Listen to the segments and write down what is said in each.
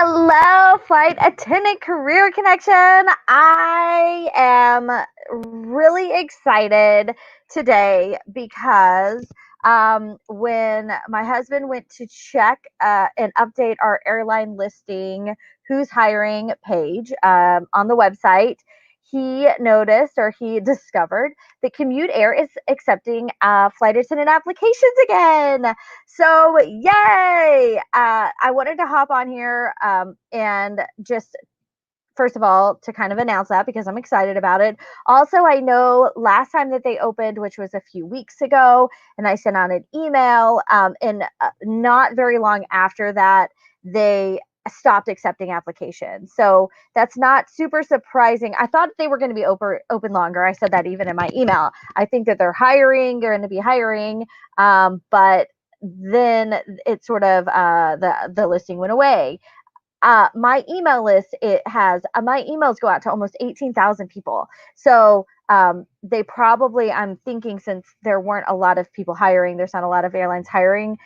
Hello, flight attendant career connection. I am really excited today because when my husband went to check and update our airline listing, who's hiring page on the website, he noticed or he discovered that CommutAir is accepting flight attendant applications again. So, yay! I wanted to hop on here and just first of all to kind of announce that because I'm excited about it. Also, I know last time that they opened, which was a few weeks ago, and I sent out an email, and not very long after that, they stopped accepting applications. So that's not super surprising. I thought they were going to be open longer. I said that even in my email. I think that they're going to be hiring, but then it sort of the listing went away. My email list, it has my emails go out to almost 18,000 people. So they probably, I'm thinking, since there weren't a lot of people hiring, there's not a lot of airlines hiring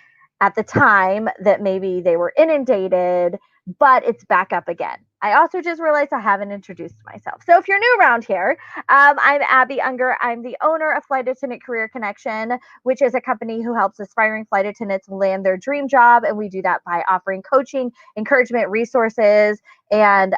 at the time, that maybe they were inundated, but it's back up again. I also just realized I haven't introduced myself. So if you're new around here, I'm Abby Unger. I'm the owner of Flight Attendant Career Connection, which is a company who helps aspiring flight attendants land their dream job. And we do that by offering coaching, encouragement, resources, and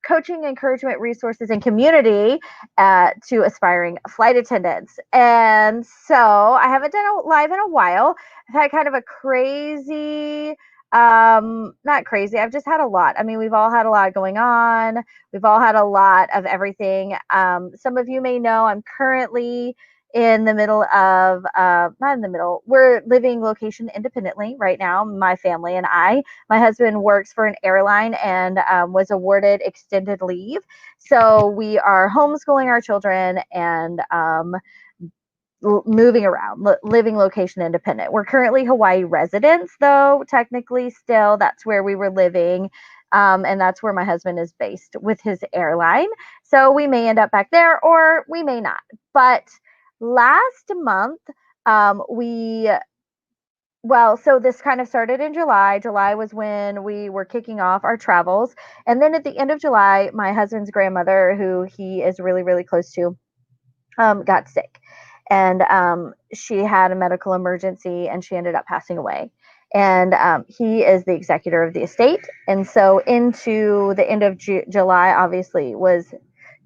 and community to aspiring flight attendants. And so I haven't done a live in a while. I've had kind of a crazy, not crazy, I've just had a lot. I mean, we've all had a lot going on. We've all had a lot of everything. Some of you may know I'm currently in the middle of, not in the middle, we're living location independently right now, my family and I. My husband works for an airline and was awarded extended leave. So we are homeschooling our children and moving around, living location independent. We're currently Hawaii residents, though, technically still. That's where we were living. And that's where my husband is based with his airline. So we may end up back there or we may not. But last month, we well, so this kind of started in July. July was when we were kicking off our travels. And then at the end of July, my husband's grandmother, who he is really, really close to, got sick. And she had a medical emergency and she ended up passing away. And he is the executor of the estate. And so into the end of July, obviously, was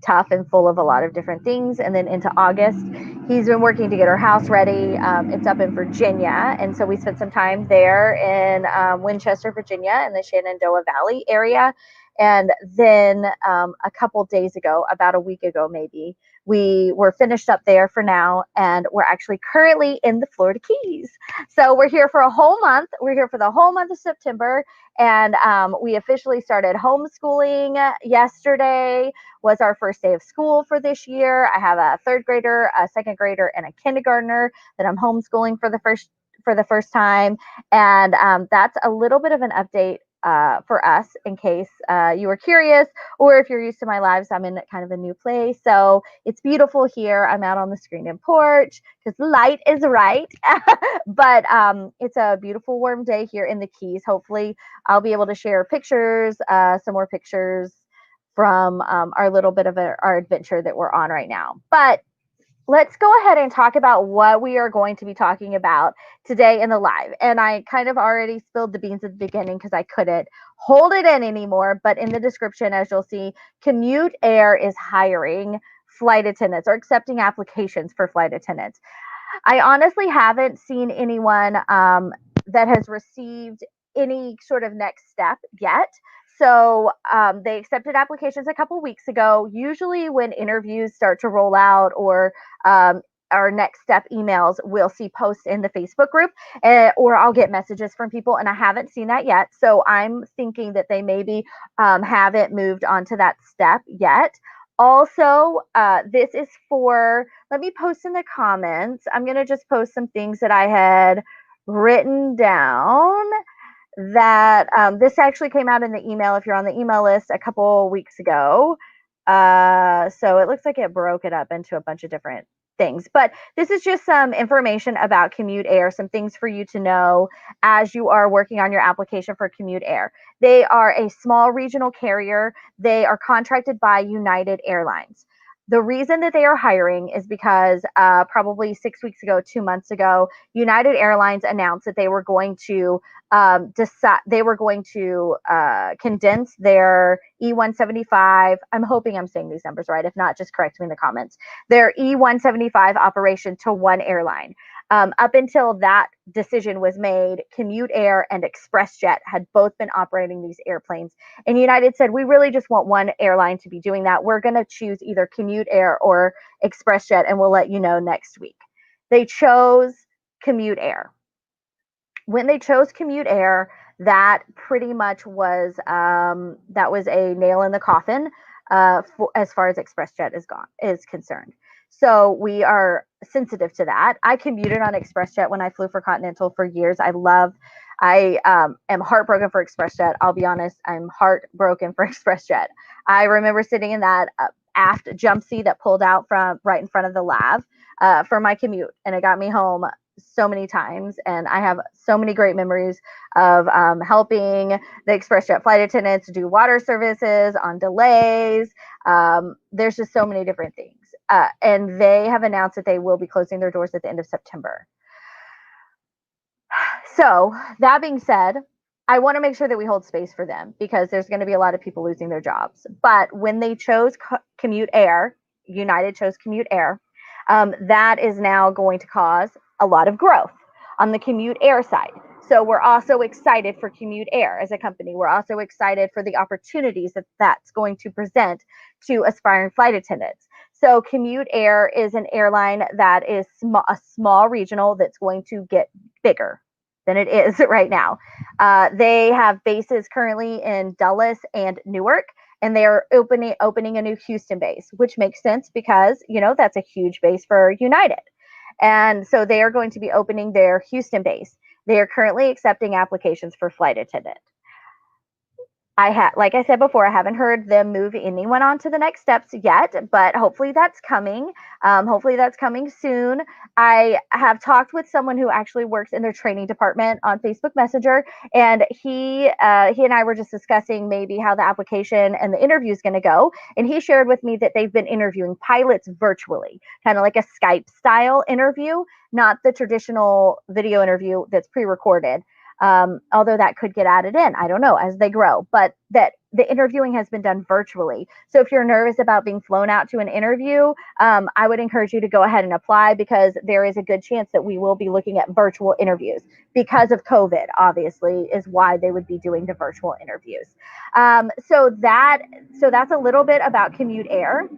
tough and full of a lot of different things. And then into August, he's been working to get our house ready. It's up in Virginia. And so we spent some time there in Winchester, Virginia, in the Shenandoah Valley area. And then a couple days ago, about a week ago maybe, we were finished up there for now, and we're actually currently in the Florida Keys. So we're here for a whole month. We're here for the whole month of September, and we officially started homeschooling yesterday. Was our first day of school for this year. I have a third grader, a second grader, and a kindergartner that I'm homeschooling for the first time. And that's a little bit of an update for us in case you were curious, or if you're used to my lives, I'm in kind of a new place. So it's beautiful here. I'm out on the screen and porch because the light is right. But it's a beautiful warm day here in the Keys. Hopefully I'll be able to share pictures, some more pictures from our little bit of our adventure that we're on right now. But let's go ahead and talk about what we are going to be talking about today in the live. And I kind of already spilled the beans at the beginning because I couldn't hold it in anymore. But in the description, as you'll see, CommutAir is hiring flight attendants or accepting applications for flight attendants. I honestly haven't seen anyone that has received any sort of next step yet. So they accepted applications a couple weeks ago. Usually when interviews start to roll out or our next step emails, we'll see posts in the Facebook group or I'll get messages from people, and I haven't seen that yet. So I'm thinking that they maybe haven't moved on to that step yet. Also, this is for, let me post in the comments. I'm going to just post some things that I had written down that this actually came out in the email if you're on the email list a couple weeks ago. So it looks like it broke it up into a bunch of different things. But this is just some information about CommutAir, some things for you to know as you are working on your application for CommutAir. They are a small regional carrier. They are contracted by United Airlines. The reason that they are hiring is because probably 6 weeks ago, 2 months ago, United Airlines announced that they were going to condense their E175. I'm hoping I'm saying these numbers right. If not, just correct me in the comments. Their E175 operation to one airline. Up until that decision was made, CommutAir and ExpressJet had both been operating these airplanes. And United said, we really just want one airline to be doing that. We're going to choose either CommutAir or ExpressJet, and we'll let you know next week. They chose CommutAir. When they chose CommutAir, that pretty much was a nail in the coffin as far as ExpressJet is concerned. So we are sensitive to that. I commuted on ExpressJet when I flew for Continental for years. I am heartbroken for ExpressJet. I'll be honest, I'm heartbroken for ExpressJet. I remember sitting in that aft jump seat that pulled out from right in front of the lav for my commute, and it got me home so many times. And I have so many great memories of helping the ExpressJet flight attendants do water services on delays. There's just so many different things. And they have announced that they will be closing their doors at the end of September. So that being said, I want to make sure that we hold space for them because there's going to be a lot of people losing their jobs. But when they chose CommutAir, United chose CommutAir, that is now going to cause a lot of growth on the CommutAir side. So we're also excited for CommutAir as a company. We're also excited for the opportunities that that's going to present to aspiring flight attendants. So CommutAir is an airline that is a small regional that's going to get bigger than it is right now. They have bases currently in Dulles and Newark, and they are opening a new Houston base, which makes sense because, that's a huge base for United. And so they are going to be opening their Houston base. They are currently accepting applications for flight attendant. Like I said before, I haven't heard them move anyone on to the next steps yet, but hopefully that's coming. Hopefully that's coming soon. I have talked with someone who actually works in their training department on Facebook Messenger, and he and I were just discussing maybe how the application and the interview is going to go. And he shared with me that they've been interviewing pilots virtually, kind of like a Skype style interview, not the traditional video interview that's pre-recorded. Although that could get added in, I don't know, as they grow, but that the interviewing has been done virtually. So if you're nervous about being flown out to an interview, I would encourage you to go ahead and apply because there is a good chance that we will be looking at virtual interviews because of COVID, obviously, is why they would be doing the virtual interviews. So that's a little bit about CommutAir.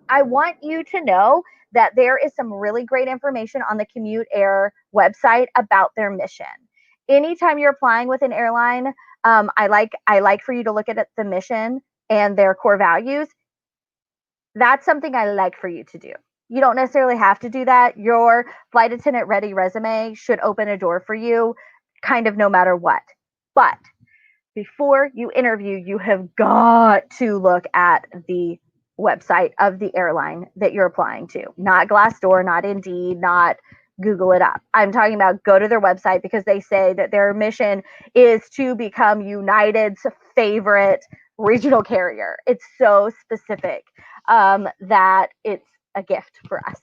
I want you to know that there is some really great information on the CommutAir website about their mission. Anytime you're applying with an airline, I like for you to look at the mission and their core values. That's something I like for you to do. You don't necessarily have to do that. Your flight attendant ready resume should open a door for you kind of no matter what. But before you interview, you have got to look at the website of the airline that you're applying to. Not Glassdoor, not Indeed, not Google it up. I'm talking about go to their website because they say that their mission is to become United's favorite regional carrier. It's so specific that it's a gift for us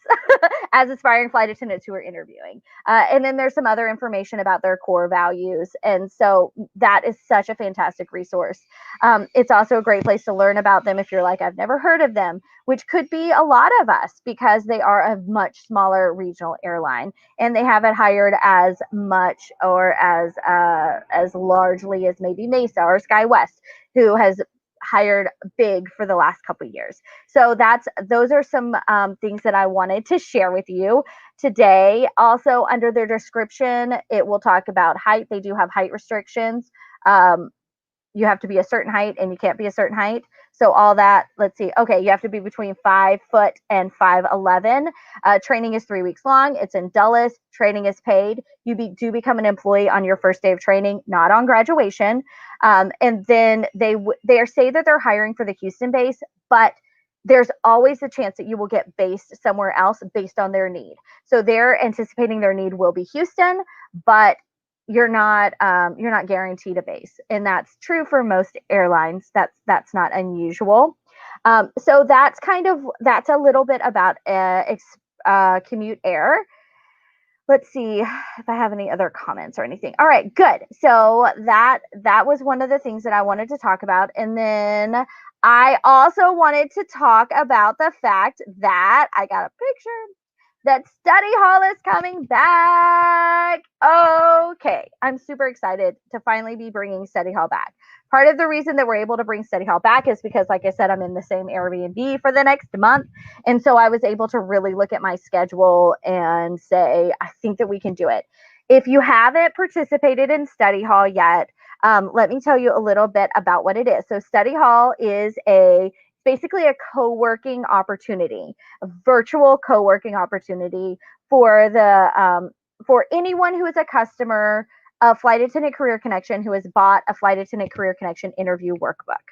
as aspiring flight attendants who are interviewing. And then there's some other information about their core values. And so that is such a fantastic resource. It's also a great place to learn about them if you're like, I've never heard of them, which could be a lot of us because they are a much smaller regional airline and they haven't hired as much or as largely as maybe Mesa or SkyWest, who has hired big for the last couple of years. So those are some things that I wanted to share with you today. Also, under their description, it will talk about height. They do have height restrictions. You have to be a certain height and you can't be a certain height. So all that, let's see. Okay, you have to be between 5 foot and 5'11". Training is 3 weeks long. It's in Dulles. Training is paid. You do become an employee on your first day of training, not on graduation. And then they say that they're hiring for the Houston base, but there's always a chance that you will get based somewhere else based on their need. So they're anticipating their need will be Houston, but you're not guaranteed a base, and that's true for most airlines. That's not unusual. So that's a little bit about CommutAir. Let's see if I have any other comments or anything. All right, good. So that was one of the things that I wanted to talk about. And then I also wanted to talk about the fact that I got a picture that study hall is coming back. Okay, I'm super excited to finally be bringing study hall back. Part of the reason that we're able to bring study hall back is because, like I said, I'm in the same Airbnb for the next month. And so I was able to really look at my schedule and say, I think that we can do it. If you haven't participated in study hall yet, let me tell you a little bit about what it is. So study hall is basically a co-working opportunity, a virtual co-working opportunity for for anyone who is a customer of Flight Attendant Career Connection who has bought a Flight Attendant Career Connection interview workbook.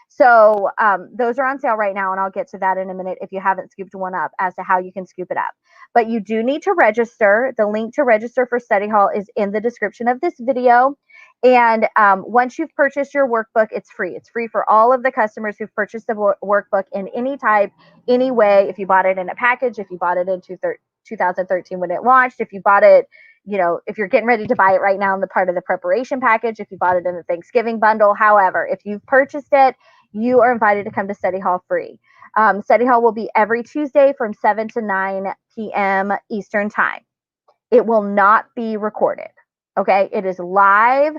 So those are on sale right now, and I'll get to that in a minute if you haven't scooped one up as to how you can scoop it up. But you do need to register. The link to register for study hall is in the description of this video. And once you've purchased your workbook, it's free. It's free for all of the customers who've purchased the workbook in any type, any way. If you bought it in a package, if you bought it in 2013 when it launched, if you bought it, if you're getting ready to buy it right now in the part of the preparation package, if you bought it in the Thanksgiving bundle, however, if you've purchased it, you are invited to come to study hall free. Study hall will be every Tuesday from 7 to 9 p.m. Eastern time. It will not be recorded. Okay, it is live.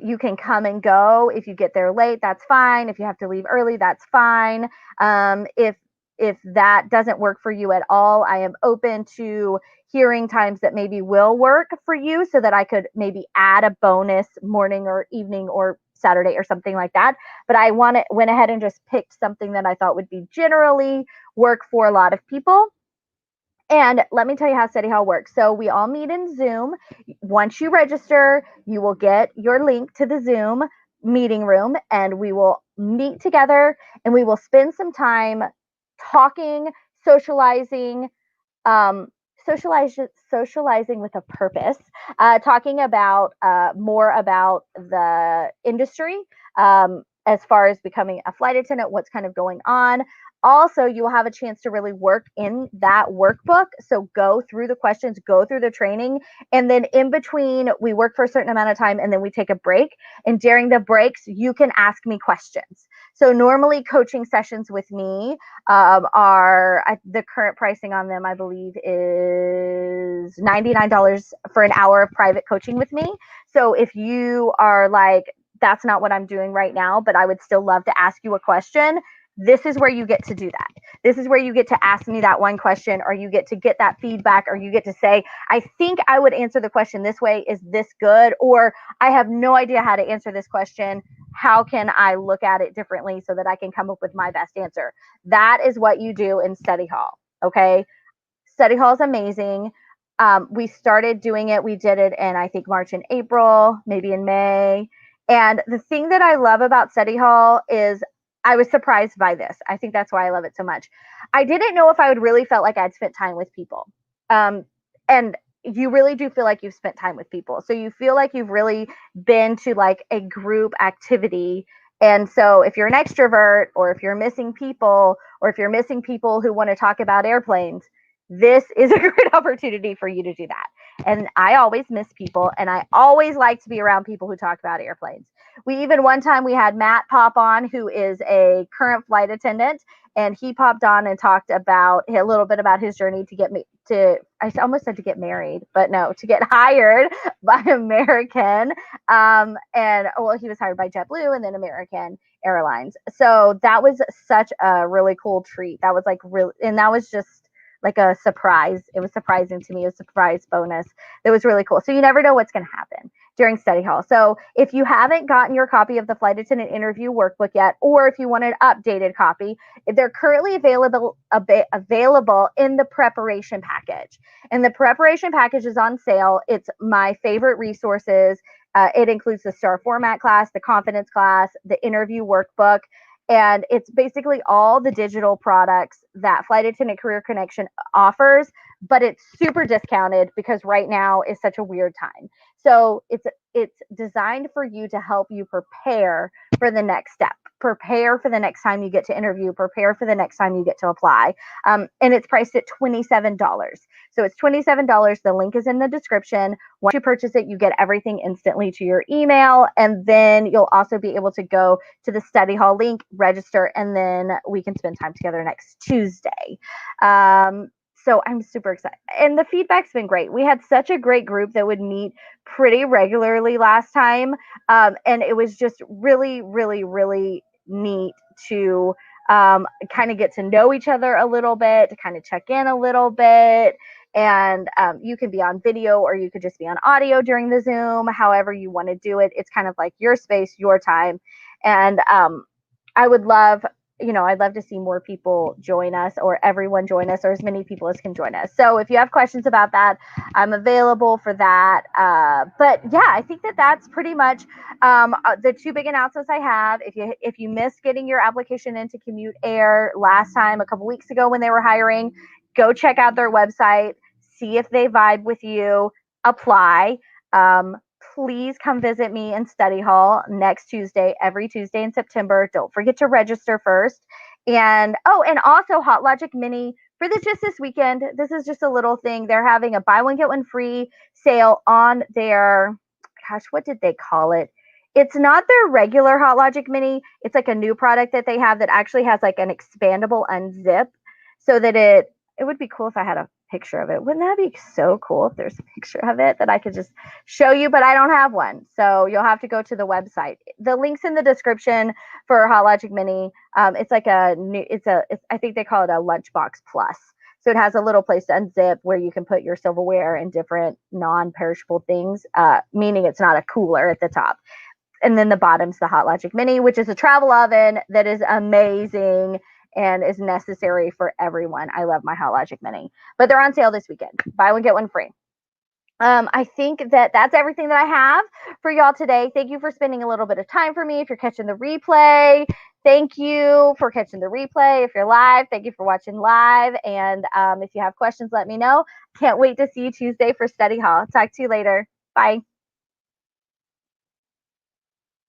You can come and go. If you get there late, that's fine. If you have to leave early, that's fine. If that doesn't work for you at all, I am open to hearing times that maybe will work for you so that I could maybe add a bonus morning or evening or Saturday or something like that. But I went ahead and just picked something that I thought would be generally work for a lot of people. And let me tell you how study hall works. So we all meet in Zoom. Once you register, you will get your link to the Zoom meeting room, and we will meet together and we will spend some time talking, socializing, um, socializing with a purpose, talking about more about the industry, as far as becoming a flight attendant, what's kind of going on. Also, you will have a chance to really work in that workbook. So go through the questions, go through the training, and then in between, we work for a certain amount of time and then we take a break. And during the breaks, you can ask me questions. So normally coaching sessions with me are the current pricing on them, I believe, is $99 for an hour of private coaching with me. So if you are like, that's not what I'm doing right now, but I would still love to ask you a question, this is where you get to do that. This is where you get to ask me that one question, or you get to get that feedback, or you get to say, I think I would answer the question this way. Is this good? Or I have no idea how to answer this question. How can I look at it differently so that I can come up with my best answer? That is what you do in study hall. Okay. Study hall is amazing. We started doing it. We did it in, I think, March and April, maybe in May. And the thing that I love about study hall is I was surprised by this. I think that's why I love it so much. I didn't know if I would really felt like I'd spent time with people. And you really do feel like you've spent time with people. So you feel like you've really been to like a group activity. And so if you're an extrovert, or if you're missing people, or if you're missing people who want to talk about airplanes, this is a great opportunity for you to do that. And I always miss people, and I always like to be around people who talk about airplanes. One time we had Matt pop on, who is a current flight attendant, and he popped on and talked about a little bit about his journey I almost said to get married, but no, to get hired by American. He was hired by JetBlue and then American Airlines. So that was such a really cool treat. That was like real, and that was just like a surprise. It was surprising to me, a surprise bonus. That was really cool. So you never know what's going to happen during study hall. So if you haven't gotten your copy of the flight attendant interview workbook yet, or if you want an updated copy, they're currently available in the preparation package. And the preparation package is on sale. It's my favorite resources. It includes the STAR format class, the confidence class, the interview workbook. And it's basically all the digital products that Flight Attendant Career Connection offers, but it's super discounted because right now is such a weird time. So it's designed for you to help you prepare for the next step, prepare for the next time you get to interview, prepare for the next time you get to apply. And it's priced at $27. So it's $27. The link is in the description. Once you purchase it, you get everything instantly to your email. And then you'll also be able to go to the study hall link, register, and then we can spend time together next Tuesday. So I'm super excited. And the feedback's been great. We had such a great group that would meet pretty regularly last time. And it was just really, really, really neat to kind of get to know each other a little bit, to kind of check in a little bit. And you can be on video or you could just be on audio during the Zoom, however you want to do it. It's kind of like your space, your time. And I would love, I'd love to see more people join us, or everyone join us, or as many people as can join us. So if you have questions about that, I'm available for that. But yeah, I think that that's pretty much the two big announcements I have. If you missed getting your application into CommutAir last time, a couple weeks ago when they were hiring, go check out their website, see if they vibe with you, apply. Please come visit me in study hall next Tuesday, every Tuesday in September. Don't forget to register first. And also Hot Logic Mini for just this weekend. This is just a little thing. They're having a buy one get one free sale on their, gosh, what did they call it? It's not their regular Hot Logic Mini. It's like a new product that they have that actually has like an expandable unzip, so that it would be cool if I had a picture of it. Wouldn't that be so cool if there's a picture of it that I could just show you, but I don't have one. So you'll have to go to the website. The link's in the description for Hot Logic Mini. It's like I think they call it a Lunchbox Plus. So it has a little place to unzip where you can put your silverware and different non-perishable things, meaning it's not a cooler at the top. And then the bottom's the Hot Logic Mini, which is a travel oven that is amazing and is necessary for everyone. I love my Hot Logic Mini, but they're on sale this weekend. Buy one, get one free. I think that that's everything that I have for y'all today. Thank you for spending a little bit of time for me. If you're catching the replay, thank you for catching the replay. If you're live, thank you for watching live. And if you have questions, let me know. Can't wait to see you Tuesday for study hall. Talk to you later. Bye.